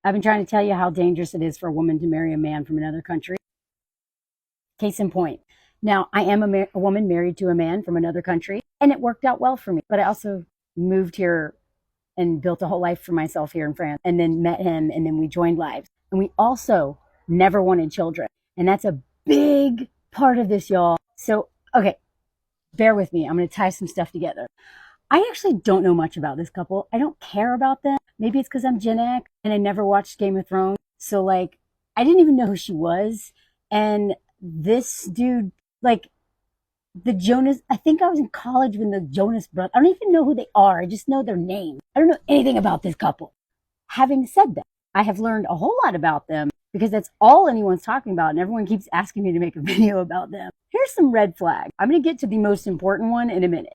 I've been trying to tell you how dangerous it is for a woman to marry a man from another country. Case in point. Now, I am a woman married to a man from another country, and it worked out well for me. But I also moved here and built a whole life for myself here in France, and then met him, and then we joined lives. And we also never wanted children. And that's a big part of this, y'all. So, okay, bear with me. I'm going to tie some stuff together. I actually don't know much about this couple. I don't care about them. Maybe it's because I'm Gen X and I never watched Game of Thrones. So, like, I didn't even know who she was. And this dude, like, the Jonas, I think I was in college when the Jonas brothers, I don't even know who they are. I just know their name. I don't know anything about this couple. Having said that, I have learned a whole lot about them because that's all anyone's talking about. And everyone keeps asking me to make a video about them. Here's some red flags. I'm going to get to the most important one in a minute.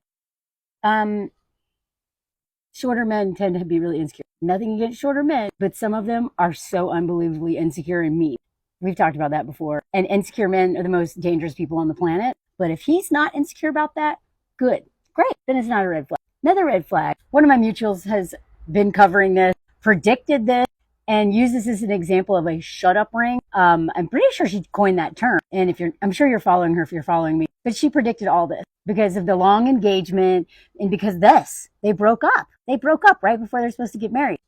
Shorter men tend to be really insecure. Nothing against shorter men, but some of them are so unbelievably insecure in me. We've talked about that before. And insecure men are the most dangerous people on the planet. But if he's not insecure about that, good, great. Then it's not a red flag. Another red flag. One of my mutuals has been covering this, predicted this, and used this as an example of a shut up ring. I'm pretty sure she coined that term. And I'm sure you're following her if you're following me, but she predicted all this because of the long engagement and because they broke up. They broke up right before they're supposed to get married.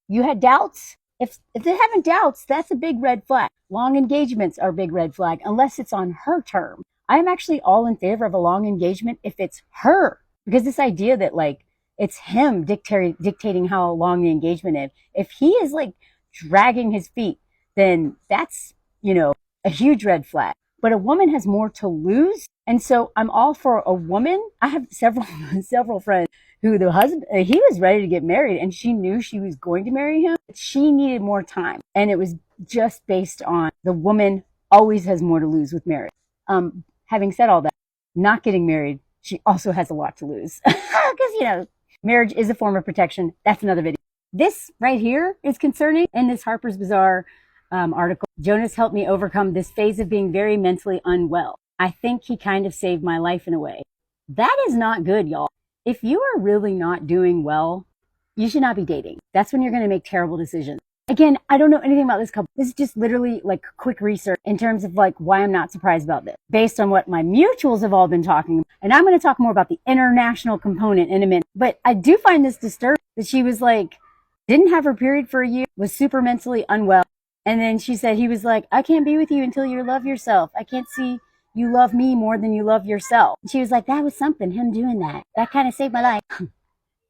You had doubts? If they're having doubts, that's a big red flag. Long engagements are a big red flag, unless it's on her term. I'm actually all in favor of a long engagement if it's her. Because this idea that, like, it's him dictating how long the engagement is. If he is, like, dragging his feet, then that's, a huge red flag. But a woman has more to lose. And so I'm all for a woman. I have several friends who the husband, he was ready to get married and she knew she was going to marry him. But she needed more time. And it was just based on the woman always has more to lose with marriage. Having said all that, not getting married, she also has a lot to lose. Because, marriage is a form of protection. That's another video. This right here is concerning. In this Harper's Bazaar article, Jonas helped me overcome this phase of being very mentally unwell. I think he kind of saved my life in a way. That is not good, y'all. If you are really not doing well, you should not be dating. That's when you're going to make terrible decisions. Again, I don't know anything about this couple. This is just literally like quick research in terms of like why I'm not surprised about this based on what my mutuals have all been talking about. And I'm going to talk more about the international component in a minute. But I do find this disturbing that she was like, didn't have her period for a year, was super mentally unwell. And then she said, he was like, I can't be with you until you love yourself. I can't see you love me more than you love yourself. And she was like, that was something, him doing that. That kind of saved my life. You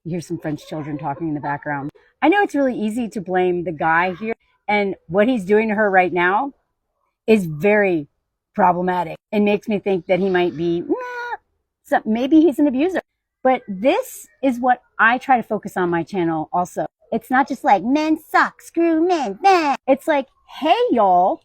hear some French children talking in the background. I know it's really easy to blame the guy here. And what he's doing to her right now is very problematic and makes me think that he might be, maybe he's an abuser. But this is what I try to focus on my channel also. It's not just like men suck, screw men. Nah. It's like, hey, y'all,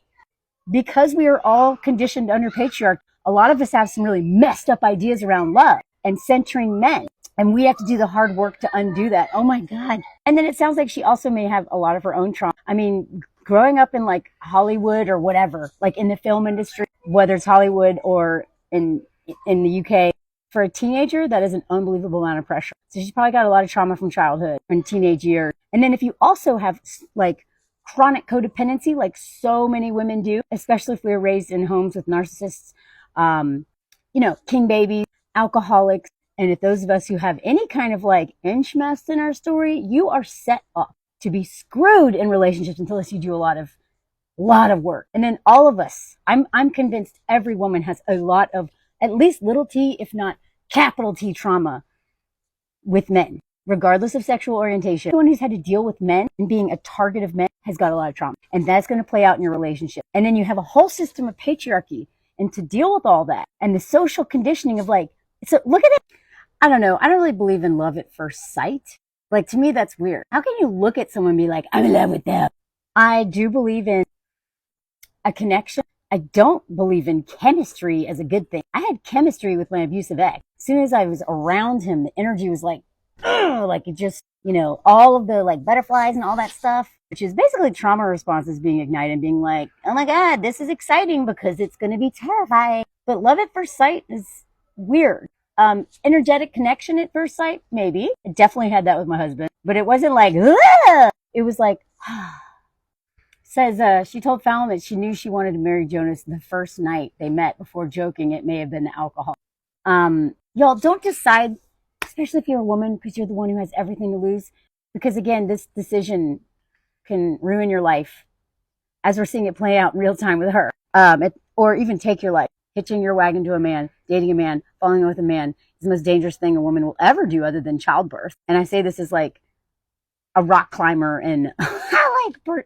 because we are all conditioned under patriarchy, a lot of us have some really messed up ideas around love and centering men. And we have to do the hard work to undo that. Oh my God. And then it sounds like she also may have a lot of her own trauma. I mean, growing up in like Hollywood or whatever, like in the film industry, whether it's Hollywood or in the UK, for a teenager, that is an unbelievable amount of pressure. So she's probably got a lot of trauma from childhood and teenage years. And then if you also have like chronic codependency, like so many women do, especially if we were raised in homes with narcissists, king babies, alcoholics, and if those of us who have any kind of like inch mess in our story, you are set up to be screwed in relationships unless you do a lot of work. And then all of us, I'm convinced every woman has a lot of at least little t, if not capital T trauma with men, regardless of sexual orientation. Anyone who's had to deal with men and being a target of men has got a lot of trauma. And that's going to play out in your relationship. And then you have a whole system of patriarchy. And to deal with all that and the social conditioning of like, so look at it. I don't know. I don't really believe in love at first sight. Like, to me, that's weird. How can you look at someone and be like, I'm in love with them? I do believe in a connection. I don't believe in chemistry as a good thing. I had chemistry with my abusive ex. As soon as I was around him, the energy was like, like it just, all of the like butterflies and all that stuff, which is basically trauma responses being ignited and being like, oh my God, this is exciting because it's going to be terrifying. But love at first sight is weird. Energetic connection at first sight, maybe. I definitely had that with my husband, but it wasn't like, ugh! It was like, says she told Fallon that she knew she wanted to marry Jonas the first night they met, before joking it may have been the alcohol. Y'all don't decide, especially if you're a woman, because you're the one who has everything to lose. Because again, this decision can ruin your life, as we're seeing it play out in real time with her. Or even take your life. Hitching your wagon to a man, dating a man, falling in love with a man is the most dangerous thing a woman will ever do, other than childbirth. And I say this as like a rock climber and like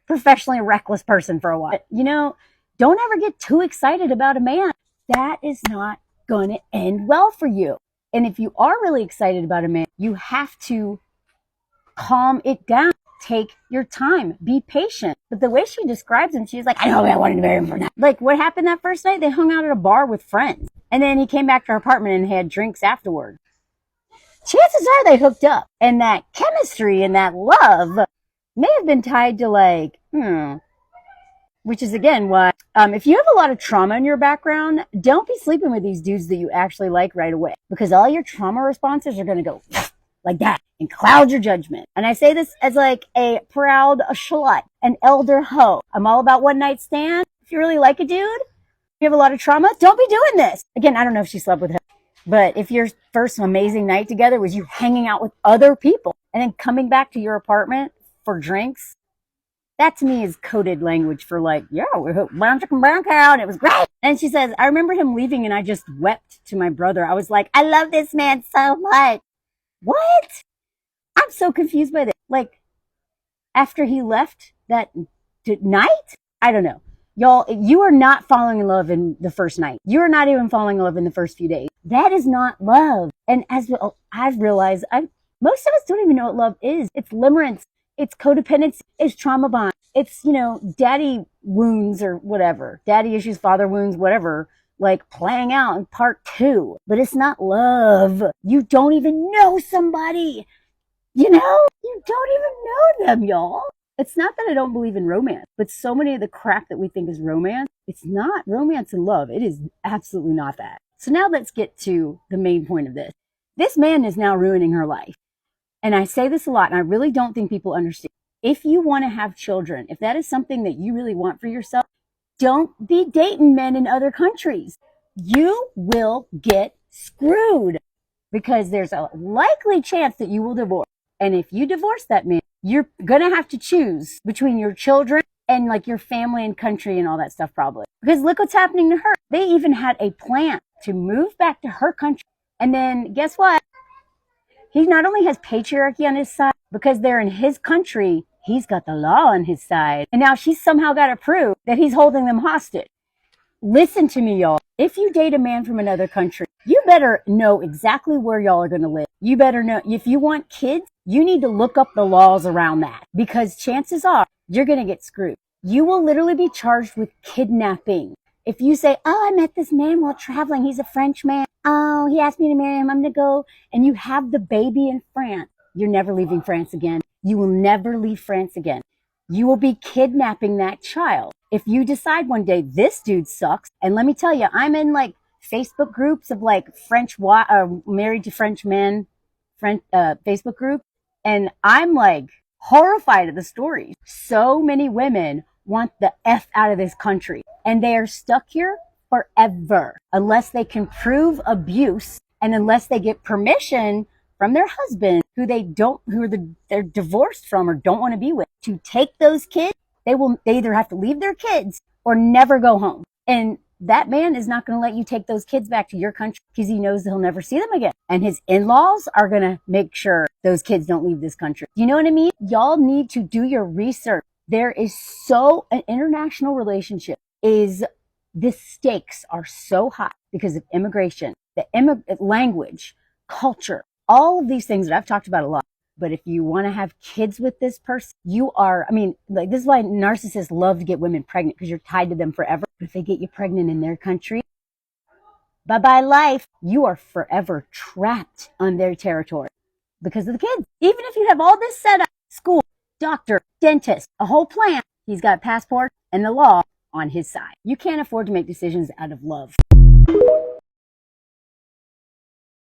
professionally reckless person for a while. You know, don't ever get too excited about a man. That is not going to end well for you. And if you are really excited about a man, you have to calm it down. Take your time. Be patient. But the way she describes him, she's like, I know I wanted to marry him for that. Like, what happened that first night? They hung out at a bar with friends. And then he came back to her apartment and had drinks afterward. Chances are they hooked up. And that chemistry and that love may have been tied to like, which is again why, if you have a lot of trauma in your background, don't be sleeping with these dudes that you actually like right away, because all your trauma responses are going to go like that and cloud your judgment. And I say this as like a proud slut, an elder hoe. I'm all about one night stand. If you really like a dude, you have a lot of trauma, don't be doing this. Again, I don't know if she slept with him, but if your first amazing night together was you hanging out with other people and then coming back to your apartment for drinks, that to me is coded language for like, yeah, we hooked brown chicken, brown cow, and it was great. And she says, I remember him leaving and I just wept to my brother. I was like, I love this man so much. What? I'm so confused by this. Like, after he left that night? I don't know. Y'all, you are not falling in love in the first night. You're not even falling in love in the first few days. That is not love. And as I've realized, most of us don't even know what love is. It's limerence. It's codependency. It's trauma bond. It's, daddy wounds or whatever. Daddy issues, father wounds, whatever. Like playing out in part 2. But it's not love. You don't even know somebody. You don't even know them, y'all. It's not that I don't believe in romance, but so many of the crap that we think is romance, it's not romance and love. It is absolutely not that. So now let's get to the main point of this. This man is now ruining her life. And I say this a lot, and I really don't think people understand. If you want to have children, if that is something that you really want for yourself, don't be dating men in other countries. You will get screwed because there's a likely chance that you will divorce. And if you divorce that man, you're going to have to choose between your children and like your family and country and all that stuff probably. Because look what's happening to her. They even had a plan to move back to her country. And then guess what? He not only has patriarchy on his side, because they're in his country, he's got the law on his side. And now she's somehow got to prove that he's holding them hostage. Listen to me, y'all. If you date a man from another country, you better know exactly where y'all are going to live. You better know, if you want kids, you need to look up the laws around that, because chances are you're going to get screwed. You will literally be charged with kidnapping. If you say, oh, I met this man while traveling. He's a French man. Oh, he asked me to marry him. I'm going to go. And you have the baby in France. You're never leaving France again. You will never leave France again. You will be kidnapping that child. If you decide one day, this dude sucks. And let me tell you, I'm in like Facebook groups of like French, married to French men, Facebook group. And I'm like horrified at the stories. So many women want the F out of this country. And they are stuck here forever unless they can prove abuse and unless they get permission from their husband they're divorced from or don't want to be with to take those kids. They either have to leave their kids or never go home. And that man is not going to let you take those kids back to your country because he knows he'll never see them again. And his in-laws are going to make sure those kids don't leave this country. You know what I mean? Y'all need to do your research. There is an international relationship the stakes are so high because of immigration, language, culture, all of these things that I've talked about a lot. But if you want to have kids with this person, this is why narcissists love to get women pregnant, because you're tied to them forever. But if they get you pregnant in their country, bye-bye life. You are forever trapped on their territory because of the kids. Even if you have all this set up, school, doctor, dentist, a whole plan, he's got passport and the law on his side. You can't afford to make decisions out of love.